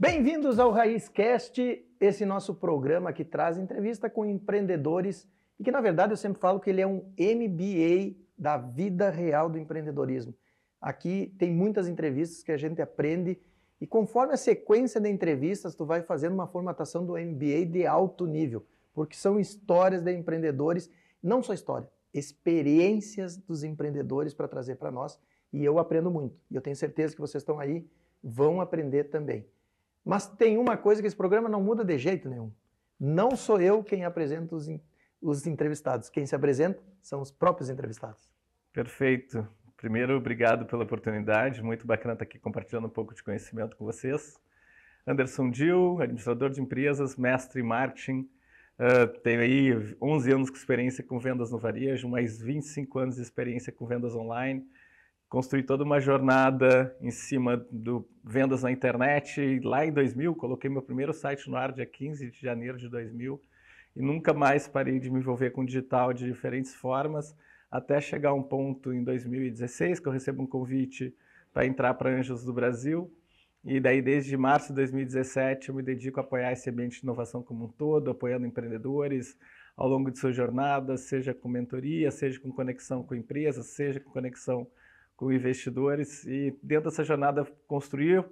Bem-vindos ao RaízCast, esse nosso programa que traz entrevista com empreendedores e que, na verdade, eu sempre falo que ele é um MBA da vida real do empreendedorismo. Aqui tem muitas entrevistas que a gente aprende e conforme a sequência de entrevistas, tu vai fazendo uma formatação do MBA de alto nível, porque são histórias de empreendedores, não só história, experiências dos empreendedores para trazer para nós e eu aprendo muito. E eu tenho certeza que vocês estão aí, vão aprender também. Mas tem uma coisa que esse programa não muda de jeito nenhum. Não sou eu quem apresenta os entrevistados. Quem se apresenta são os próprios entrevistados. Perfeito. Primeiro, obrigado pela oportunidade. Muito bacana estar aqui compartilhando um pouco de conhecimento com vocês. Anderson Dil, administrador de empresas, mestre em marketing. Tenho aí 11 anos de experiência com vendas no varejo, mais 25 anos de experiência com vendas online. Construí toda uma jornada em cima do vendas na internet. Lá em 2000, coloquei meu primeiro site no ar, dia 15 de janeiro de 2000. E nunca mais parei de me envolver com digital de diferentes formas, até chegar a um ponto em 2016, que eu recebo um convite para entrar para Anjos do Brasil. E daí, desde março de 2017, eu me dedico a apoiar esse ambiente de inovação como um todo, apoiando empreendedores ao longo de sua jornada, seja com mentoria, seja com conexão com empresas, seja com conexão com investidores, e dentro dessa jornada construir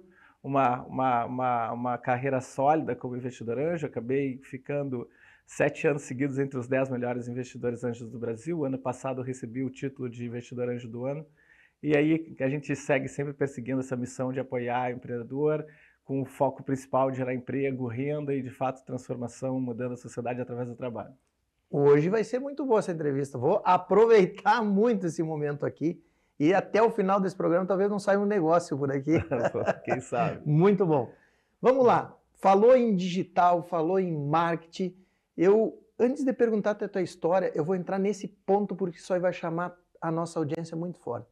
uma carreira sólida como investidor anjo. Acabei ficando 7 anos seguidos entre os 10 melhores investidores anjos do Brasil. Ano passado eu recebi o título de investidor anjo do ano, e aí a gente segue sempre perseguindo essa missão de apoiar o empreendedor, com o foco principal de gerar emprego, renda e de fato transformação, mudando a sociedade através do trabalho. Hoje vai ser muito boa essa entrevista, vou aproveitar muito esse momento aqui. E até o final desse programa talvez não saia um negócio por aqui. Quem sabe? Muito bom. Vamos lá. Falou em digital, falou em marketing. Antes de perguntar a tua história, eu vou entrar nesse ponto porque isso aí vai chamar a nossa audiência muito forte.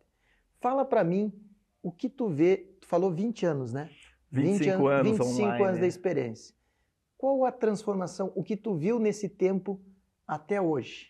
Fala para mim o que tu vê. Tu falou 20 anos, né? 25 anos 25 online, anos de experiência. Qual a transformação, o que tu viu nesse tempo até hoje?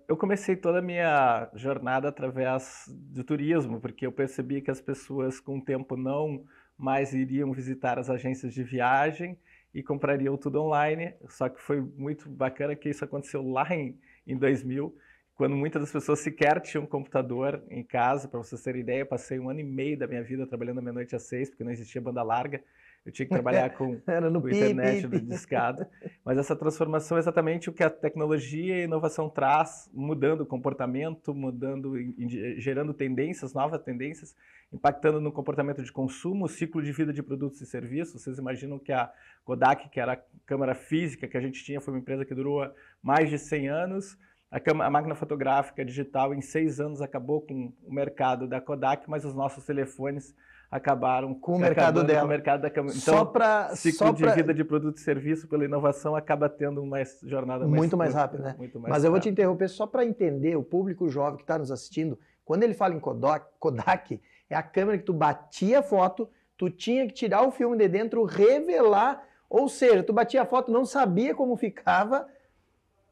Eu comecei toda a minha jornada através do turismo, porque eu percebi que as pessoas com o tempo não mais iriam visitar as agências de viagem e comprariam tudo online. Só que foi muito bacana que isso aconteceu lá em 2000, quando muitas das pessoas sequer tinham um computador em casa. Para vocês terem ideia, eu passei 1 ano e meio da minha vida trabalhando da meia-noite às 6, porque não existia banda larga. Eu tinha que trabalhar com internet do discado. Mas essa transformação é exatamente o que a tecnologia e a inovação traz, mudando o comportamento, gerando tendências, novas tendências, impactando no comportamento de consumo, o ciclo de vida de produtos e serviços. Vocês imaginam que a Kodak, que era a câmera física que a gente tinha, foi uma empresa que durou mais de 100 anos. A máquina fotográfica digital, em 6 anos, acabou com o mercado da Kodak, mas os nossos telefones acabaram com o mercado dela. Com o mercado da câmera. Então, ciclo de vida de produto e serviço pela inovação acaba tendo uma jornada muito mais rápida, né? Mas eu vou te interromper só para entender o público jovem que está nos assistindo. Quando ele fala em Kodak, é a câmera que tu batia a foto, tu tinha que tirar o filme de dentro, revelar, ou seja, tu batia a foto, não sabia como ficava,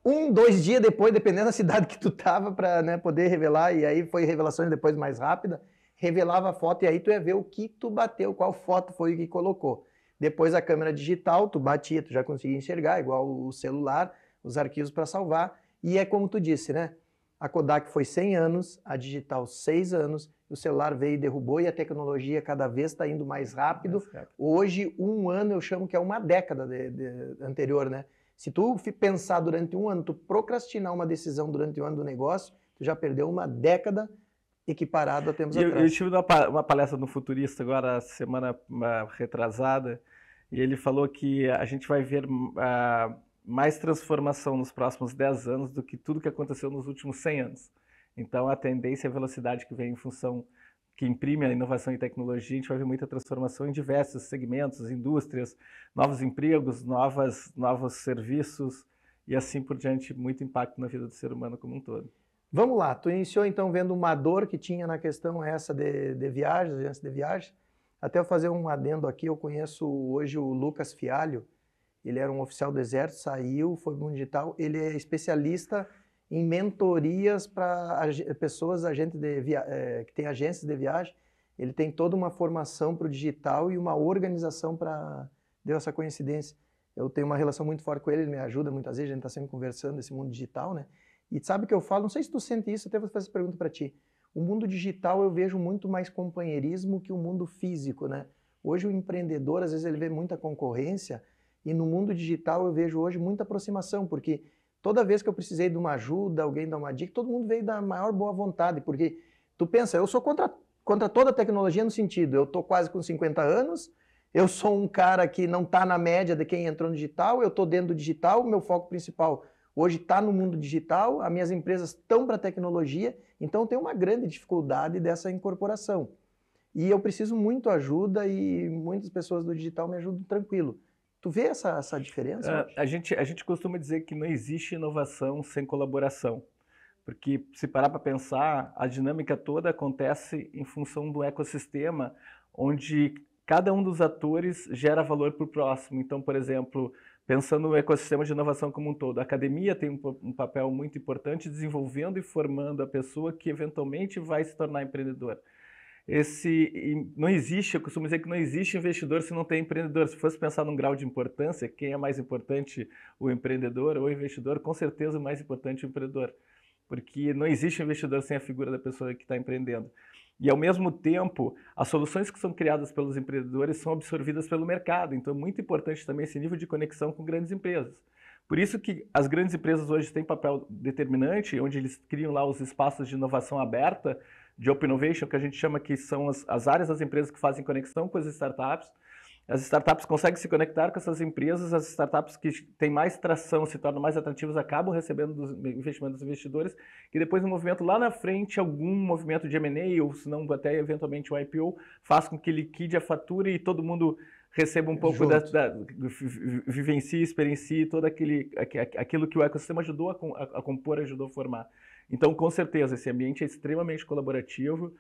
1, 2 dias depois, dependendo da cidade que tu tava, para poder revelar, e aí foi revelações depois mais rápida, revelava a foto e aí tu ia ver o que tu bateu, qual foto foi que colocou. Depois a câmera digital, tu batia, tu já conseguia enxergar, igual o celular, os arquivos para salvar. E é como tu disse, né? A Kodak foi 100 anos, a digital 6 anos, o celular veio e derrubou e a tecnologia cada vez está indo mais rápido. Hoje, 1 ano eu chamo que é uma década anterior, né? Se tu pensar durante 1 ano, tu procrastinar uma decisão durante 1 ano do negócio, tu já perdeu uma década equiparado a tempos atrás. Eu tive uma palestra no Futurista agora, semana retrasada, e ele falou que a gente vai ver mais transformação nos próximos 10 anos do que tudo que aconteceu nos últimos 100 anos. Então, a tendência e a velocidade que vem em função, que imprime a inovação e tecnologia, a gente vai ver muita transformação em diversos segmentos, indústrias, novos empregos, novos serviços e assim por diante, muito impacto na vida do ser humano como um todo. Vamos lá, tu iniciou então vendo uma dor que tinha na questão essa de viagens, agência de viagem. Até eu fazer um adendo aqui, eu conheço hoje o Lucas Fialho, ele era um oficial do Exército, saiu, foi para o digital, ele é especialista em mentorias para pessoas que têm agências de viagem ele tem toda uma formação para o digital e uma organização para... Deu essa coincidência. Eu tenho uma relação muito forte com ele, ele me ajuda muitas vezes, a gente está sempre conversando nesse mundo digital, né? E sabe o que eu falo? Não sei se tu sente isso, até vou fazer essa pergunta para ti. O mundo digital eu vejo muito mais companheirismo que o mundo físico, né? Hoje o empreendedor, às vezes ele vê muita concorrência e no mundo digital eu vejo hoje muita aproximação, porque toda vez que eu precisei de uma ajuda, alguém dá uma dica, todo mundo veio da maior boa vontade, porque tu pensa, eu sou contra toda a tecnologia no sentido, eu tô quase com 50 anos, eu sou um cara que não está na média de quem entrou no digital, eu estou dentro do digital, o meu foco principal hoje está no mundo digital, as minhas empresas estão para a tecnologia, então tem uma grande dificuldade dessa incorporação. E eu preciso muito ajuda e muitas pessoas do digital me ajudam tranquilo. Tu vê essa diferença? A gente costuma dizer que não existe inovação sem colaboração. Porque, se parar para pensar, a dinâmica toda acontece em função do ecossistema, onde cada um dos atores gera valor para o próximo. Então, por exemplo, pensando no ecossistema de inovação como um todo, a academia tem um papel muito importante desenvolvendo e formando a pessoa que eventualmente vai se tornar empreendedor. Não existe, eu costumo dizer que não existe investidor se não tem empreendedor. Se fosse pensar num grau de importância, quem é mais importante, o empreendedor ou o investidor? Com certeza o mais importante é o empreendedor. Porque não existe investidor sem a figura da pessoa que está empreendendo. E, ao mesmo tempo, as soluções que são criadas pelos empreendedores são absorvidas pelo mercado. Então, é muito importante também esse nível de conexão com grandes empresas. Por isso que as grandes empresas hoje têm papel determinante, onde eles criam lá os espaços de inovação aberta, de Open Innovation, que a gente chama que são as áreas das empresas que fazem conexão com as startups. As startups conseguem se conectar com essas empresas, as startups que têm mais tração, se tornam mais atrativas, acabam recebendo investimento dos investidores, e depois no movimento lá na frente, algum movimento de M&A, ou se não até eventualmente o IPO, faz com que liquide a fatura e todo mundo receba um pouco vivencie, experiencie todo aquilo que o ecossistema ajudou a compor, ajudou a formar. Então, com certeza, esse ambiente é extremamente colaborativo.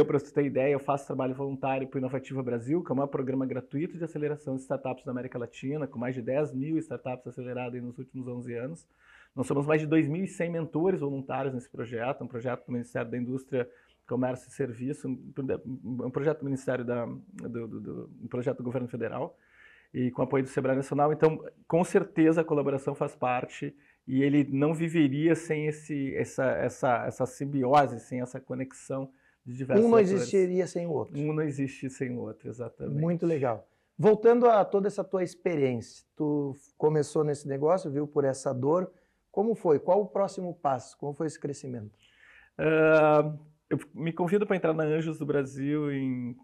Para você ter ideia, eu faço trabalho voluntário para o Inovativa Brasil, que é um programa gratuito de aceleração de startups na América Latina, com mais de 10 mil startups aceleradas nos últimos 11 anos. Nós somos mais de 2.100 mentores voluntários nesse projeto, um projeto do Ministério da Indústria, Comércio e Serviço, um projeto do Ministério um projeto do Governo Federal, e com apoio do Sebrae Nacional. Então, com certeza, a colaboração faz parte e ele não viveria sem essa simbiose, sem essa conexão. Um não existiria sem o outro. Um não existe sem o outro, exatamente. Muito legal. Voltando a toda essa tua experiência, tu começou nesse negócio, viu por essa dor, como foi? Qual o próximo passo? Como foi esse crescimento? Eu me convido para entrar na Anjos do Brasil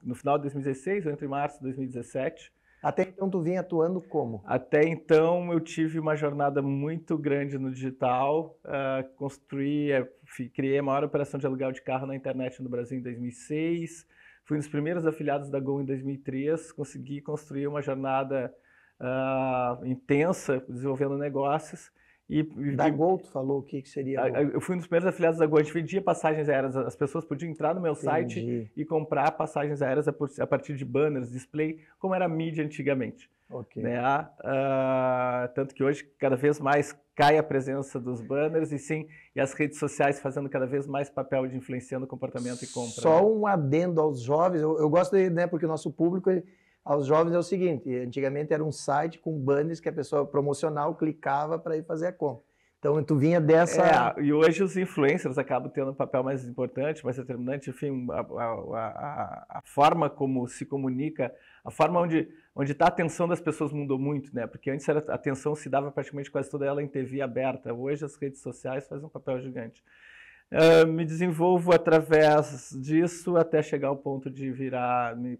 no final de 2016, ou entre março de 2017. Até então tu vinha atuando como? Até então eu tive uma jornada muito grande no digital, criei a maior operação de aluguel de carro na internet no Brasil em 2006, fui um dos primeiros afiliados da Gol em 2003, consegui construir uma jornada intensa desenvolvendo negócios. Da Gol, tu falou o que seria a Gol? Eu fui um dos primeiros afiliados da Gol, a gente vendia passagens aéreas, as pessoas podiam entrar no meu site e comprar passagens aéreas a partir de banners, display, como era a mídia antigamente. Okay. Né? Tanto que hoje cada vez mais cai a presença dos banners e as redes sociais fazendo cada vez mais papel de influenciando comportamento e compra. Só um adendo aos jovens, eu gosto porque o nosso público... Aos jovens é o seguinte, antigamente era um site com banners que a pessoa promocional clicava para ir fazer a compra. Então tu vinha dessa... E hoje os influencers acabam tendo um papel mais importante, mais determinante, enfim, a forma como se comunica, a forma onde está a atenção das pessoas mudou muito, né? Porque antes a atenção se dava praticamente quase toda ela em TV aberta, hoje as redes sociais fazem um papel gigante. Me desenvolvo através disso até chegar ao ponto de me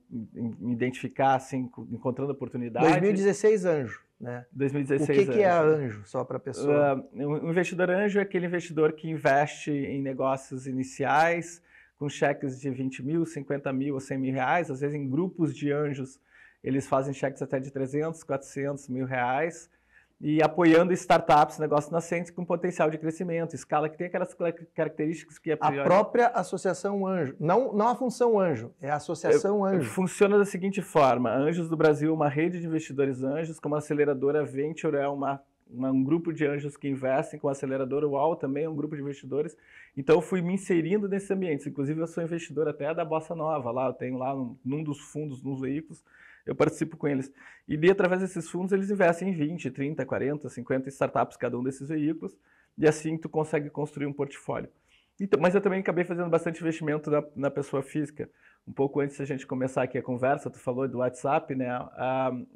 identificar, assim, encontrando oportunidade. 2016 Anjo, né? 2016 O que é a Anjo, só para a pessoa? Um investidor anjo é aquele investidor que investe em negócios iniciais com cheques de 20 mil, 50 mil ou 100 mil reais. Às vezes em grupos de anjos eles fazem cheques até de 300, 400 mil reais. E apoiando startups, negócios nascentes com potencial de crescimento, escala, que tem aquelas características que... A própria associação Anjo, não a função Anjo, é a associação Anjo. Funciona da seguinte forma, Anjos do Brasil é uma rede de investidores anjos, como a aceleradora Venture é uma um grupo de anjos que investem, com a aceleradora UAU também é um grupo de investidores. Então eu fui me inserindo nesses ambientes. Inclusive eu sou investidor até da Bossa Nova, lá eu tenho lá num dos fundos, nos veículos, eu participo com eles. E através desses fundos eles investem em 20, 30, 40, 50 startups cada um desses veículos, e assim tu consegue construir um portfólio. Então, mas eu também acabei fazendo bastante investimento na pessoa física. Um pouco antes da gente começar aqui a conversa, tu falou do WhatsApp, né?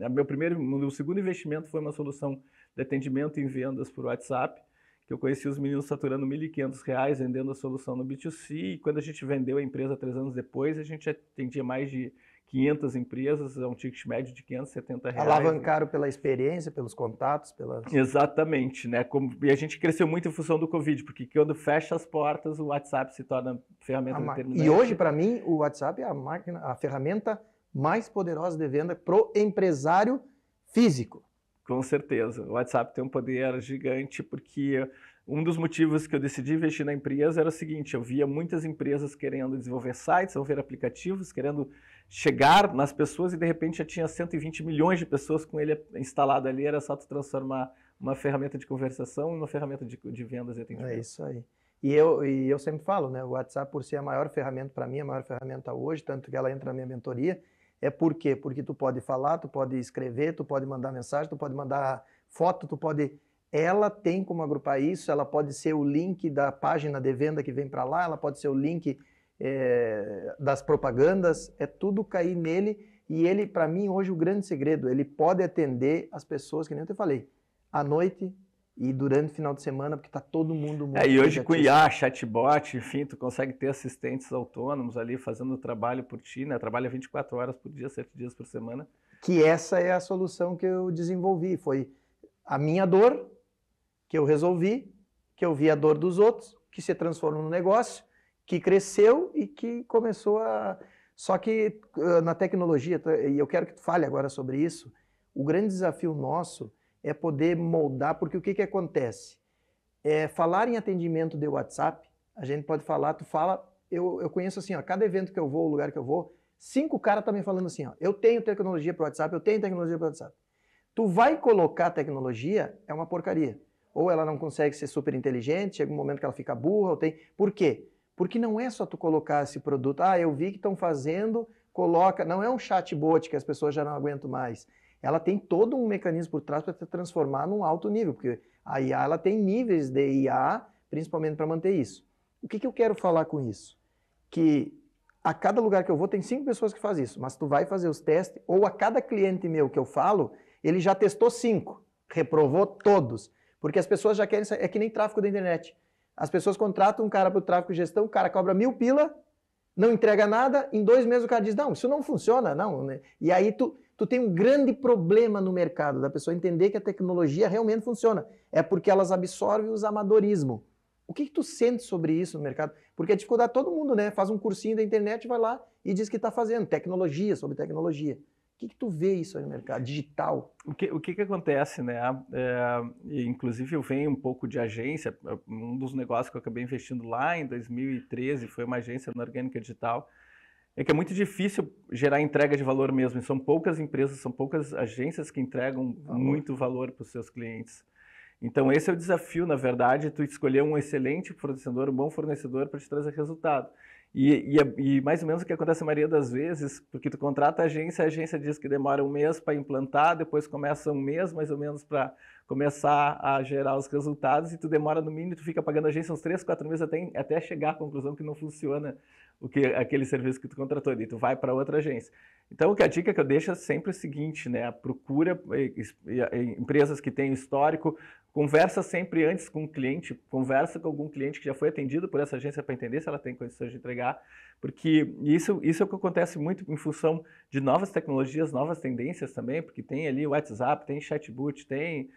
Meu segundo investimento foi uma solução de atendimento em vendas por WhatsApp, que eu conheci os meninos faturando R$ 1.500 vendendo a solução no B2C, e quando a gente vendeu a empresa 3 anos depois, a gente atendia mais de 500 empresas, a um ticket médio de R$ 570. Alavancaram pela experiência, pelos contatos, Exatamente, né? E a gente cresceu muito em função do Covid, porque quando fecha as portas, o WhatsApp se torna ferramenta determinante. E hoje, para mim, o WhatsApp é a ferramenta mais poderosa de venda pro empresário físico. Com certeza. O WhatsApp tem um poder gigante, porque um dos motivos que eu decidi investir na empresa era o seguinte: eu via muitas empresas querendo desenvolver sites, desenvolver aplicativos, querendo chegar nas pessoas, e de repente já tinha 120 milhões de pessoas com ele instalado ali. Era só tu transformar uma ferramenta de conversação em uma ferramenta de vendas e atendimento. É isso aí. E eu sempre falo, né? O WhatsApp, por ser a maior ferramenta para mim, a maior ferramenta hoje, tanto que ela entra na minha mentoria. É por quê? Porque tu pode falar, tu pode escrever, tu pode mandar mensagem, tu pode mandar foto, tu pode... Ela tem como agrupar isso, ela pode ser o link da página de venda que vem para lá, ela pode ser o link das propagandas, é tudo cair nele. E ele, para mim, hoje o grande segredo, ele pode atender as pessoas, que nem eu te falei, à noite e durante o final de semana, porque está todo mundo muito e hoje com IA, chatbot, enfim, tu consegue ter assistentes autônomos ali fazendo o trabalho por ti, né? Trabalha 24 horas por dia, 7 dias por semana. Que essa é a solução que eu desenvolvi. Foi a minha dor que eu resolvi, que eu vi a dor dos outros, que se transformou num negócio, que cresceu e que começou a... Só que na tecnologia, e eu quero que tu fale agora sobre isso, o grande desafio nosso é poder moldar, porque o que acontece? Falar em atendimento de WhatsApp, a gente pode falar, tu fala, eu conheço assim, ó, cada evento que eu vou, o lugar que eu vou, 5 caras estão me falando assim, ó, eu tenho tecnologia para o WhatsApp, eu tenho tecnologia para o WhatsApp. Tu vai colocar tecnologia, é uma porcaria. Ou ela não consegue ser super inteligente, chega um momento que ela fica burra, ou tem... Por quê? Porque não é só tu colocar esse produto, eu vi que estão fazendo, coloca... Não é um chatbot que as pessoas já não aguentam mais. Ela tem todo um mecanismo por trás para te transformar num alto nível, porque a IA ela tem níveis de IA, principalmente para manter isso. O que eu quero falar com isso? Que a cada lugar que eu vou tem 5 pessoas que fazem isso, mas tu vai fazer os testes, ou a cada cliente meu que eu falo, ele já testou 5, reprovou todos, porque as pessoas já querem, é que nem tráfego da internet. As pessoas contratam um cara para o tráfego de gestão, o cara cobra 1.000 pila, não entrega nada, em 2 meses o cara diz, não, isso não funciona, não, né? E aí tu tem um grande problema no mercado, da pessoa entender que a tecnologia realmente funciona. É porque elas absorvem os amadorismo. O que tu sente sobre isso no mercado? Porque a dificuldade todo mundo, né? Faz um cursinho da internet, vai lá e diz que está fazendo tecnologia, sobre tecnologia. O que tu vê isso aí no mercado digital? O que acontece, né? Inclusive eu venho um pouco de agência, um dos negócios que eu acabei investindo lá em 2013 foi uma agência na Orgânica Digital, é que é muito difícil gerar entrega de valor mesmo. São poucas empresas, são poucas agências que entregam muito valor para os seus clientes. Então esse é o desafio, na verdade, tu escolher um excelente fornecedor, um bom fornecedor para te trazer resultado. E mais ou menos o que acontece a maioria das vezes, porque tu contrata a agência diz que demora 1 mês para implantar, depois começa 1 mês mais ou menos para começar a gerar os resultados, e tu demora no mínimo, tu fica pagando a agência uns 3, 4 meses até chegar à conclusão que não funciona aquele serviço que tu contratou, e tu vai para outra agência. Então, a dica que eu deixo é sempre o seguinte, né? Procura empresas que têm histórico, conversa sempre antes com o cliente, conversa com algum cliente que já foi atendido por essa agência para entender se ela tem condições de entregar, porque isso é o que acontece muito em função de novas tecnologias, novas tendências também, porque tem ali o WhatsApp, tem chatbot, tem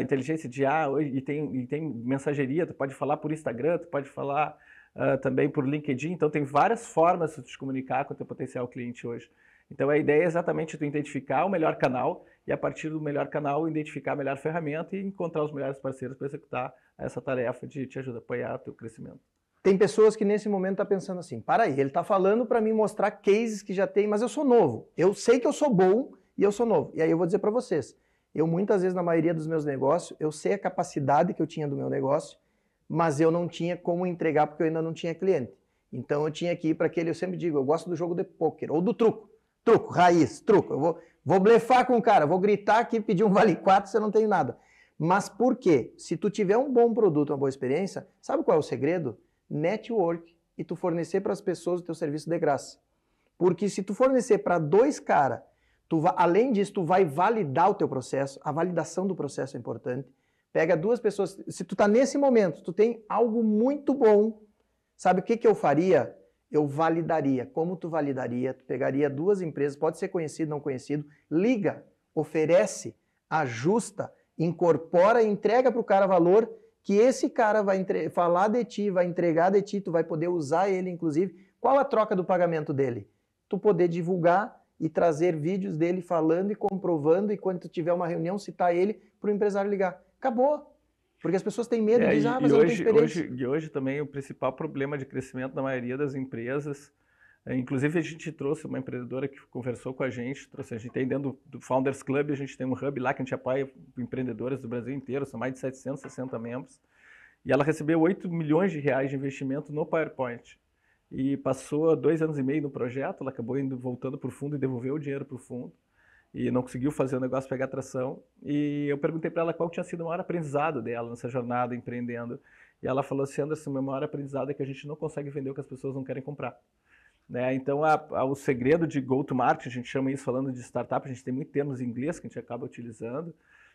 inteligência de IA, e tem mensageria, tu pode falar por Instagram, tu pode falar também por LinkedIn, então tem várias formas de te comunicar com o teu potencial cliente hoje. Então a ideia é exatamente tu identificar o melhor canal e a partir do melhor canal identificar a melhor ferramenta e encontrar os melhores parceiros para executar essa tarefa de te ajudar a apoiar o teu crescimento. Tem pessoas que nesse momento estão pensando assim, para aí, ele está falando para mim mostrar cases que já tem, mas eu sou novo. Eu sei que eu sou bom e eu sou novo. E aí eu vou dizer para vocês, Eu muitas vezes, na maioria dos meus negócios, eu sei a capacidade que eu tinha do meu negócio, mas eu não tinha como entregar porque eu ainda não tinha cliente. Então eu tinha que ir para aquele, eu sempre digo, eu gosto do jogo de pôquer, ou do truco. Truco, raiz, truco. Eu vou blefar com o cara, vou gritar aqui, pedir um vale 4 se eu não tenho nada. Mas por quê? Se tu tiver um bom produto, uma boa experiência, sabe qual é o segredo? Network, e tu fornecer para as pessoas o teu serviço de graça. Porque se tu fornecer para 2 caras, além disso, tu vai validar o teu processo, a validação do processo é importante. Pega 2 pessoas, se tu tá nesse momento, tu tem algo muito bom, sabe o que eu faria? Eu validaria. Como tu validaria? Tu pegaria 2 empresas, pode ser conhecido, não conhecido, liga, oferece, ajusta, incorpora e entrega para o cara valor que esse cara vai falar de ti, vai entregar de ti, tu vai poder usar ele, inclusive. Qual a troca do pagamento dele? Tu poder divulgar e trazer vídeos dele falando e comprovando, e quando tu tiver uma reunião, citar ele para o empresário ligar. Acabou. Porque as pessoas têm medo, dizem, mas eu não tenho experiência. E hoje também o principal problema de crescimento da maioria das empresas, inclusive a gente trouxe uma empreendedora que conversou com a gente, a gente tem dentro do Founders Club, a gente tem um hub lá que a gente apoia empreendedoras do Brasil inteiro, são mais de 760 membros, e ela recebeu 8 milhões de reais de investimento no PowerPoint. E passou 2 anos e meio no projeto, ela acabou voltando para o fundo e devolveu o dinheiro para o fundo. E não conseguiu fazer o negócio pegar tração. E eu perguntei para ela qual tinha sido o maior aprendizado dela nessa jornada empreendendo. E ela falou assim, Anderson, meu maior aprendizado é que a gente não consegue vender o que as pessoas não querem comprar. Né? Então, o segredo de go-to-market, a gente chama isso falando de startup, a gente tem muitos termos em inglês que a gente acaba utilizando,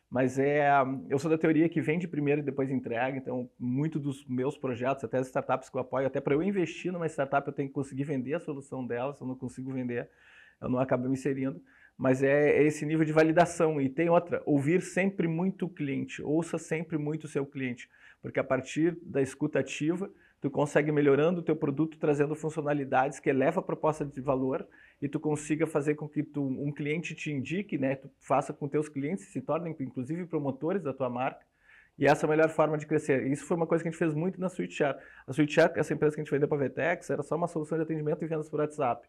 mas eu sou da teoria que vende primeiro e depois entrega. Então, muito dos meus projetos, até as startups que eu apoio, até para eu investir numa startup, eu tenho que conseguir vender a solução dela. Se eu não consigo vender, eu não acabo me inserindo. Mas é esse nível de validação. E tem outra, ouvir sempre muito o cliente, ouça sempre muito o seu cliente, porque a partir da escuta ativa, tu consegue melhorando o teu produto, trazendo funcionalidades que eleva a proposta de valor e tu consiga fazer com que um cliente te indique, né? Tu faça com teus clientes, se tornem inclusive promotores da tua marca. E essa é a melhor forma de crescer. Isso foi uma coisa que a gente fez muito na SweetShare. A SweetShare, essa empresa que a gente vendeu para a Vetex, era só uma solução de atendimento e vendas por WhatsApp,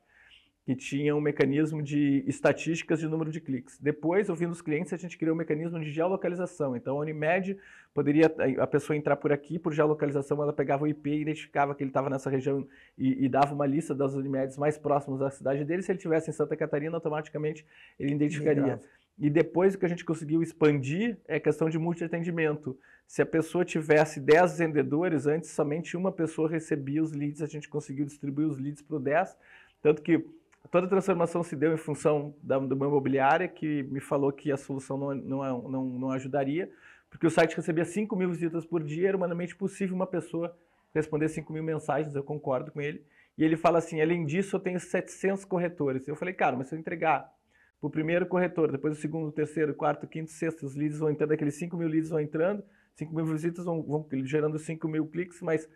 que tinha um mecanismo de estatísticas de número de cliques. Depois, ouvindo os clientes, a gente criou um mecanismo de geolocalização. Então, a Unimed poderia, a pessoa entrar por aqui, por geolocalização, ela pegava o IP, identificava que ele estava nessa região e dava uma lista das Unimeds mais próximas da cidade dele. Se ele estivesse em Santa Catarina, automaticamente ele identificaria. E depois o que a gente conseguiu expandir é a questão de multiatendimento. Se a pessoa tivesse 10 vendedores, antes somente uma pessoa recebia os leads, a gente conseguiu distribuir os leads para o 10, tanto que toda a transformação se deu em função de uma imobiliária que me falou que a solução não ajudaria, porque o site recebia 5 mil visitas por dia, era humanamente possível uma pessoa responder 5 mil mensagens, eu concordo com ele. E ele fala assim, além disso eu tenho 700 corretores. Eu falei, cara, mas se eu entregar para o primeiro corretor, depois o segundo, o terceiro, o quarto, o quinto, o sexto, os leads vão entrando, aqueles 5 mil leads vão entrando, 5 mil visitas vão gerando 5 mil cliques, mas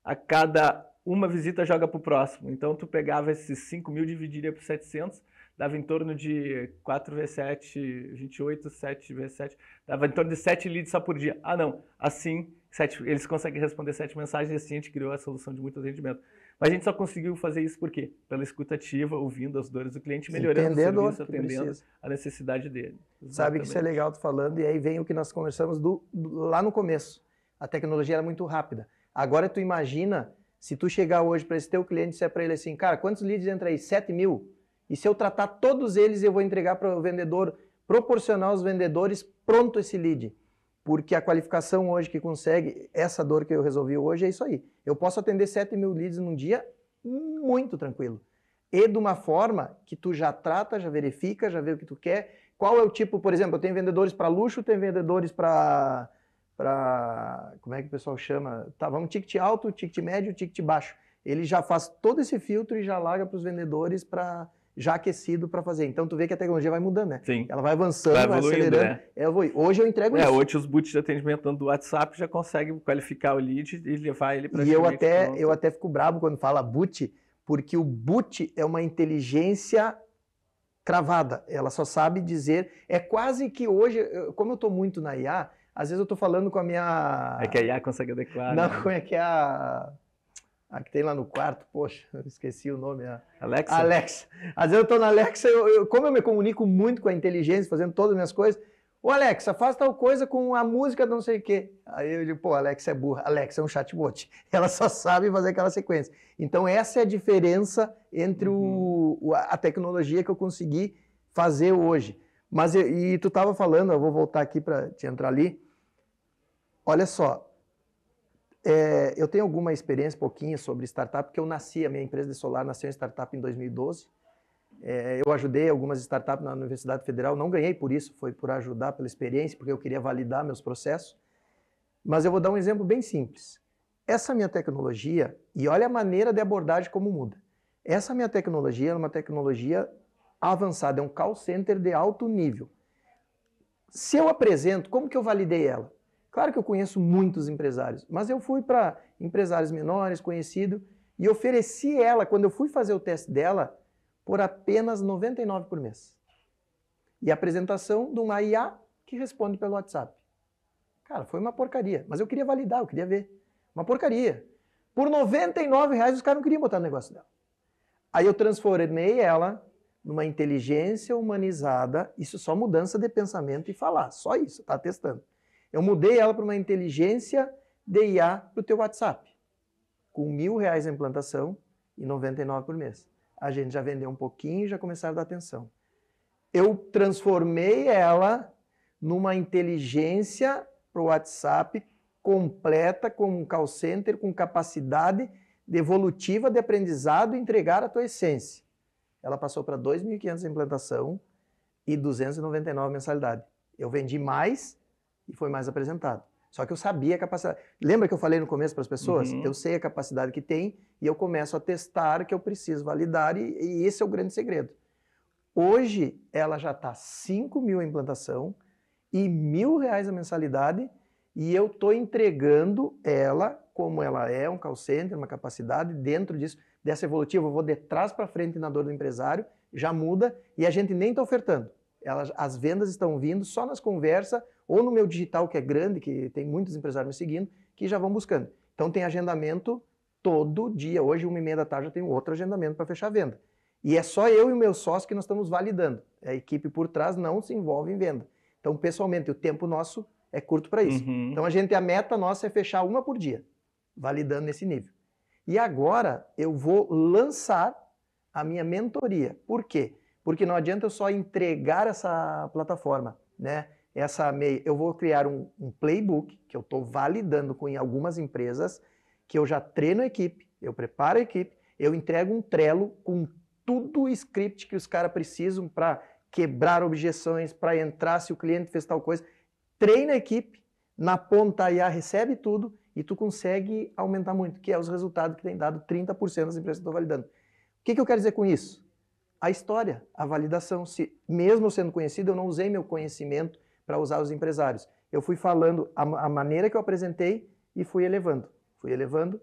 a cada uma visita joga para o próximo. Então, tu pegava esses 5 mil, dividiria por 700, dava em torno de 4 vezes 7, 28, 7 vezes 7, dava em torno de 7 leads só por dia. Ah, não, assim, eles conseguem responder 7 mensagens e assim a gente criou a solução de muito atendimento. Mas a gente só conseguiu fazer isso por quê? Pela escuta ativa, ouvindo as dores do cliente, melhorando o serviço, atendendo a necessidade dele. Exatamente. Sabe que isso é legal tu falando, e aí vem o que nós conversamos lá no começo. A tecnologia era muito rápida. Agora tu imagina, se tu chegar hoje para esse teu cliente e disser para ele assim, cara, quantos leads entra aí? 7 mil? E se eu tratar todos eles, eu vou entregar para o vendedor, proporcionar aos vendedores pronto esse lead. Porque a qualificação hoje que consegue, essa dor que eu resolvi hoje é isso aí. Eu posso atender 7 mil leads num dia muito tranquilo. E de uma forma que tu já trata, já verifica, já vê o que tu quer. Qual é o tipo, por exemplo, eu tenho vendedores para luxo, tenho vendedores para como é que o pessoal chama? Tá, vamos ticket alto, ticket médio, ticket baixo. Ele já faz todo esse filtro e já larga para os vendedores já aquecido para fazer. Então tu vê que a tecnologia vai mudando, né? Sim. Ela vai avançando, vai acelerando. Né? Hoje eu entrego isso. Hoje os boots de atendimento do WhatsApp já conseguem qualificar o lead e levar ele para... E eu até fico bravo quando fala boot, porque o boot é uma inteligência cravada. Ela só sabe dizer... É quase que hoje, como eu estou muito na IA, às vezes eu estou falando com a minha... É que a IA consegue adequar. Não, né? como é que é a que tem lá no quarto, poxa, eu esqueci o nome. Alexa? Alexa. Às vezes eu estou na Alexa, como eu me comunico muito com a inteligência, fazendo todas as minhas coisas, Ô Alexa, faz tal coisa com a música não sei o quê. Aí eu digo, pô, Alexa é burra. Alexa é um chatbot. Ela só sabe fazer aquela sequência. Então essa é a diferença entre a tecnologia que eu consegui fazer hoje. Mas e tu estava falando, eu vou voltar aqui para te entrar ali. Olha só, eu tenho alguma experiência, pouquinho, sobre startup, porque eu nasci, a minha empresa de solar nasceu em startup em 2012. Eu ajudei algumas startups na Universidade Federal, não ganhei por isso, foi por ajudar, pela experiência, porque eu queria validar meus processos. Mas eu vou dar um exemplo bem simples. Essa minha tecnologia, e olha a maneira de abordagem como muda. Essa minha tecnologia é uma tecnologia avançada, é um call center de alto nível. Se eu apresento, como que eu validei ela? Claro que eu conheço muitos empresários, mas eu fui para empresários menores, conhecidos, e ofereci ela, quando eu fui fazer o teste dela, por apenas R$ 99 por mês. E a apresentação de uma IA que responde pelo WhatsApp. Cara, foi uma porcaria, mas eu queria validar, eu queria ver. Uma porcaria. Por R$ 99 os caras não queriam botar no negócio dela. Aí eu transformei ela numa inteligência humanizada, isso só mudança de pensamento e falar, só isso, tá testando. Eu mudei ela para uma inteligência de IA para o teu WhatsApp, com R$ 1.000 a implantação e R$ 99 por mês. A gente já vendeu um pouquinho e já começaram a dar atenção. Eu transformei ela numa inteligência para o WhatsApp completa, com um call center, com capacidade devolutiva de aprendizado e entregar a tua essência. Ela passou para 2.500 a implantação e 299 mensalidade. Eu vendi mais e foi mais apresentado. Só que eu sabia a capacidade. Lembra que eu falei no começo para as pessoas? Eu sei a capacidade que tem e eu começo a testar que eu preciso validar e esse é o grande segredo. Hoje ela já está 5.000 a implantação e R$ 1.000 a mensalidade e eu estou entregando ela como ela é, um call center, uma capacidade dentro disso, dessa evolutiva. Eu vou de trás para frente na dor do empresário, já muda e a gente nem está ofertando. As vendas estão vindo só nas conversas ou no meu digital, que é grande, que tem muitos empresários me seguindo, que já vão buscando. Então tem agendamento todo dia. Hoje, 1h30 da tarde, eu tenho outro agendamento para fechar a venda. E é só eu e o meu sócio que nós estamos validando. A equipe por trás não se envolve em venda. Então, pessoalmente, o tempo nosso é curto para isso. Então, a meta nossa é fechar uma por dia, validando nesse nível. E agora, eu vou lançar a minha mentoria. Por quê? Porque não adianta eu só entregar essa plataforma, né? Eu vou criar um playbook que eu estou validando com algumas empresas, que eu já treino a equipe, eu preparo a equipe, eu entrego um Trello com tudo o script que os caras precisam para quebrar objeções, para entrar se o cliente fez tal coisa. Treina a equipe, na ponta a IA recebe tudo e tu consegue aumentar muito, que é os resultados que tem dado 30% das empresas que estou validando. O que eu quero dizer com isso? A história, a validação. Mesmo sendo conhecido, eu não usei meu conhecimento para usar os empresários. Eu fui falando a maneira que eu apresentei e fui elevando. Fui elevando,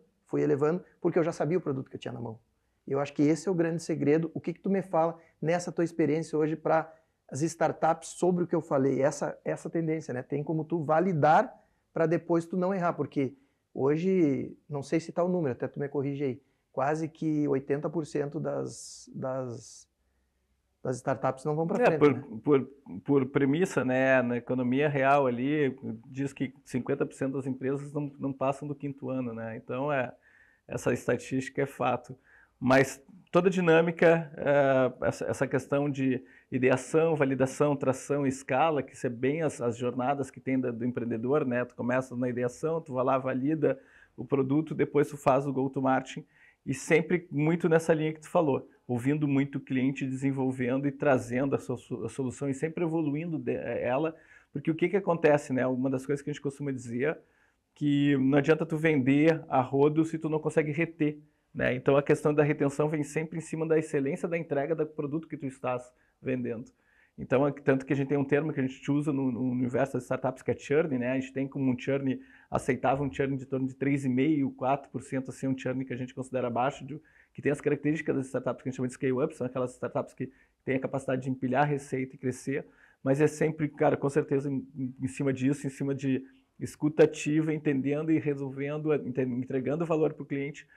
porque eu já sabia o produto que eu tinha na mão. E eu acho que esse é o grande segredo. O que tu me fala nessa tua experiência hoje para as startups sobre o que eu falei? Essa tendência, né? Tem como tu validar para depois tu não errar, porque hoje, não sei se está o número, até tu me corrige aí, quase que 80% das startups não vão para frente. Por premissa, né, na economia real ali, diz que 50% das empresas não passam do 5º ano, né? Então, essa estatística é fato. Mas toda a dinâmica, essa questão de ideação, validação, tração e escala, que isso é bem as jornadas que tem do empreendedor, né? Tu começa na ideação, tu vai lá, valida o produto, depois tu faz o go-to-market. E sempre muito nessa linha que tu falou, ouvindo muito o cliente, desenvolvendo e trazendo a solução e sempre evoluindo ela, porque o que acontece, né? Uma das coisas que a gente costuma dizer, que não adianta tu vender a rodo se tu não consegue reter, né? Então a questão da retenção vem sempre em cima da excelência da entrega do produto que tu estás vendendo. Então, tanto que a gente tem um termo que a gente usa no universo das startups, que é churn, né? A gente tem como um churn aceitável, um churn de torno de 3,5%, 4%, assim, um churn que a gente considera baixo, que tem as características das startups que a gente chama de scale-up, são aquelas startups que têm a capacidade de empilhar receita e crescer, mas é sempre, cara, com certeza em cima disso, em cima de escuta ativa, entendendo e resolvendo, entregando valor para o cliente,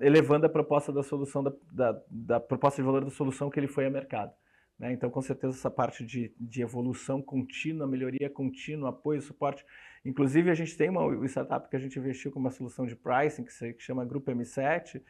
elevando a proposta da solução, da proposta de valor da solução que ele foi ao mercado. né? Então, com certeza, essa parte de evolução contínua, melhoria contínua, apoio, suporte. Inclusive, a gente tem uma startup que a gente investiu com uma solução de pricing, que chama Grupo M7,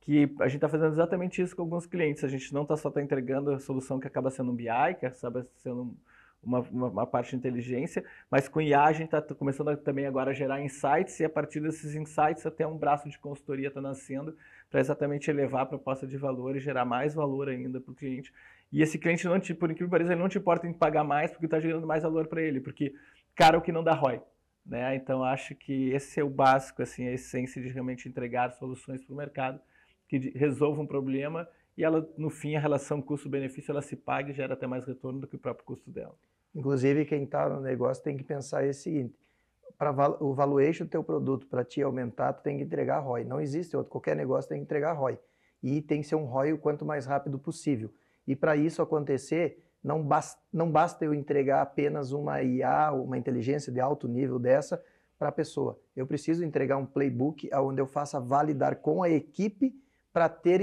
que a gente está fazendo exatamente isso com alguns clientes. A gente não só está entregando a solução que acaba sendo um BI, que acaba sendo uma parte de inteligência, mas com IA a gente está começando também agora a gerar insights, e a partir desses insights até um braço de consultoria está nascendo para exatamente elevar a proposta de valor e gerar mais valor ainda para o cliente. E esse cliente, por incrível que pareça, ele não te importa em pagar mais porque está gerando mais valor para ele, porque cara, o que não dá ROI. Né? Então, acho que esse é o básico, assim, a essência de realmente entregar soluções para o mercado que resolvam um problema e ela, no fim, a relação custo-benefício, ela se paga e gera até mais retorno do que o próprio custo dela. Inclusive, quem está no negócio tem que pensar o seguinte, para o valuation do teu produto, para te aumentar, tu tem que entregar ROI. Não existe outro, qualquer negócio tem que entregar ROI. E tem que ser um ROI o quanto mais rápido possível. E para isso acontecer, não basta eu entregar apenas uma IA, uma inteligência de alto nível dessa para a pessoa. Eu preciso entregar um playbook onde eu faça validar com a equipe para ter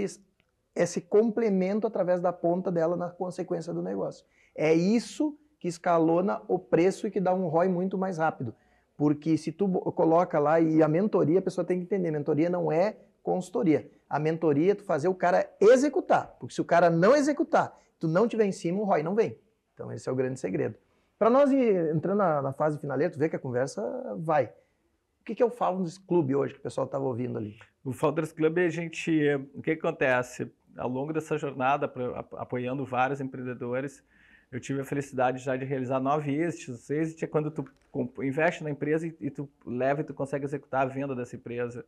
esse complemento através da ponta dela na consequência do negócio. É isso que escalona o preço e que dá um ROI muito mais rápido. Porque se tu coloca lá, e a mentoria, a pessoa tem que entender, mentoria não é consultoria. A mentoria é tu fazer o cara executar, porque se o cara não executar, tu não tiver em cima, o ROI não vem. Então esse é o grande segredo. Para nós ir entrando na fase finaleira, tu vê que a conversa vai. O que é o Founders Club hoje, que o pessoal estava ouvindo ali? O Founders Club, o que acontece? Ao longo dessa jornada, apoiando vários empreendedores, eu tive a felicidade já de realizar 9 exits. Exit é quando tu investe na empresa e tu leva e tu consegue executar a venda dessa empresa.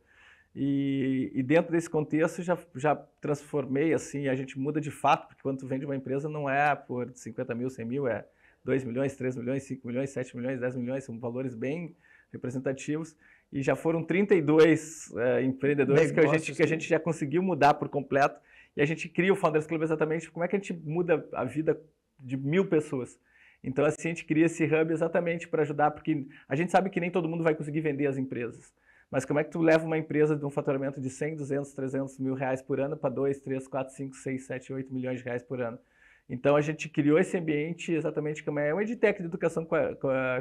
E dentro desse contexto já transformei, assim, a gente muda de fato, porque quando tu vende uma empresa não é por 50 mil, 100 mil, é 2 milhões, 3 milhões, 5 milhões, 7 milhões, 10 milhões, são valores bem representativos. E já foram 32 empreendedores que a gente já conseguiu mudar por completo. E a gente cria o Founders Club exatamente como é que a gente muda a vida de 1000 pessoas. Então, assim, a gente cria esse hub exatamente para ajudar, porque a gente sabe que nem todo mundo vai conseguir vender as empresas. Mas como é que tu leva uma empresa de um faturamento de 100, 200, 300 mil reais por ano para 2, 3, 4, 5, 6, 7, 8 milhões de reais por ano? Então, a gente criou esse ambiente exatamente como é uma edtech de educação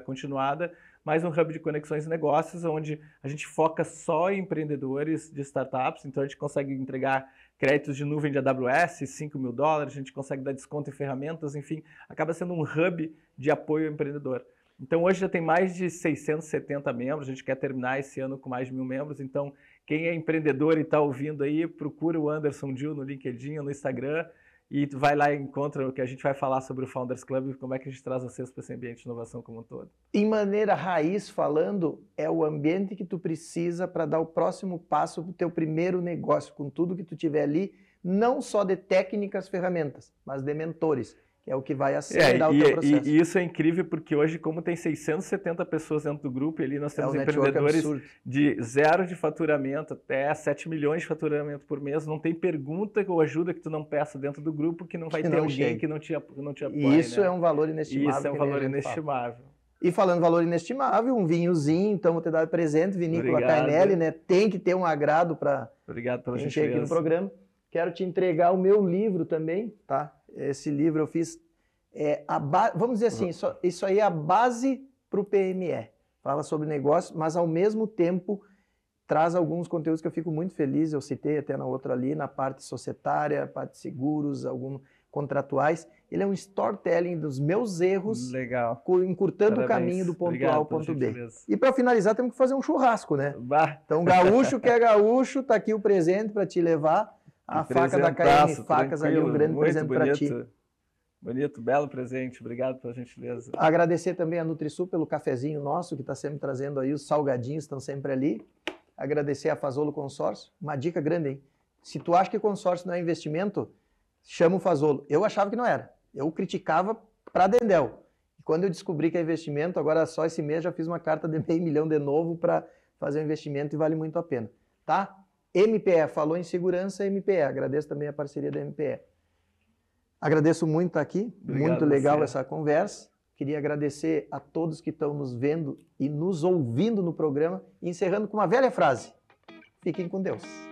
continuada, mais um hub de conexões e negócios, onde a gente foca só em empreendedores de startups. Então, a gente consegue entregar créditos de nuvem de AWS, $5 mil, a gente consegue dar desconto em ferramentas, enfim, acaba sendo um hub de apoio ao empreendedor. Então, hoje já tem mais de 670 membros, a gente quer terminar esse ano com mais de 1000 membros. Então, quem é empreendedor e está ouvindo aí, procura o Anderson Dill no LinkedIn ou no Instagram e vai lá e encontra o que a gente vai falar sobre o Founders Club e como é que a gente traz vocês para esse ambiente de inovação como um todo. Em maneira raiz falando, é o ambiente que tu precisa para dar o próximo passo para o teu primeiro negócio, com tudo que tu tiver ali, não só de técnicas, ferramentas, mas de mentores, que é o que vai acelerar o teu processo. E isso é incrível porque hoje, como tem 670 pessoas dentro do grupo, e ali nós temos empreendedores de 0 de faturamento até 7 milhões de faturamento por mês, não tem pergunta ou ajuda que tu não peça dentro do grupo que não vai ter alguém que não te apoie. E isso, né? É um valor inestimável. Isso é um valor inestimável. E falando valor inestimável, um vinhozinho, então vou te dar de presente, Vinícola Cainelli, né? Tem que ter um agrado para quem chega aqui no programa. Quero te entregar o meu livro também, tá? Esse livro eu fiz, vamos dizer assim, isso aí é a base para o PME. Fala sobre negócio, mas ao mesmo tempo traz alguns conteúdos que eu fico muito feliz, eu citei até na outra ali, na parte societária, parte de seguros, alguns contratuais. Ele é um storytelling dos meus erros, legal, encurtando o caminho do ponto A ao ponto B. E para finalizar, temos que fazer um churrasco, né? Então, gaúcho que é gaúcho, tá aqui o presente para te levar. A faca da KM Facas ali, um grande presente para ti. Bonito, belo presente. Obrigado pela gentileza. Agradecer também a NutriSul pelo cafezinho nosso, que está sempre trazendo aí, os salgadinhos estão sempre ali. Agradecer a Fazolo Consórcio. Uma dica grande, hein? Se tu acha que consórcio não é investimento, chama o Fazolo. Eu achava que não era. Eu criticava para Dendel. E quando eu descobri que é investimento, agora só esse mês já fiz uma carta de $500 mil de novo para fazer um investimento e vale muito a pena. Tá? MPE, falou em segurança, MPE. Agradeço também a parceria da MPE. Agradeço muito estar aqui. Obrigado, muito legal essa conversa. Queria agradecer a todos que estão nos vendo e nos ouvindo no programa. E encerrando com uma velha frase. Fiquem com Deus.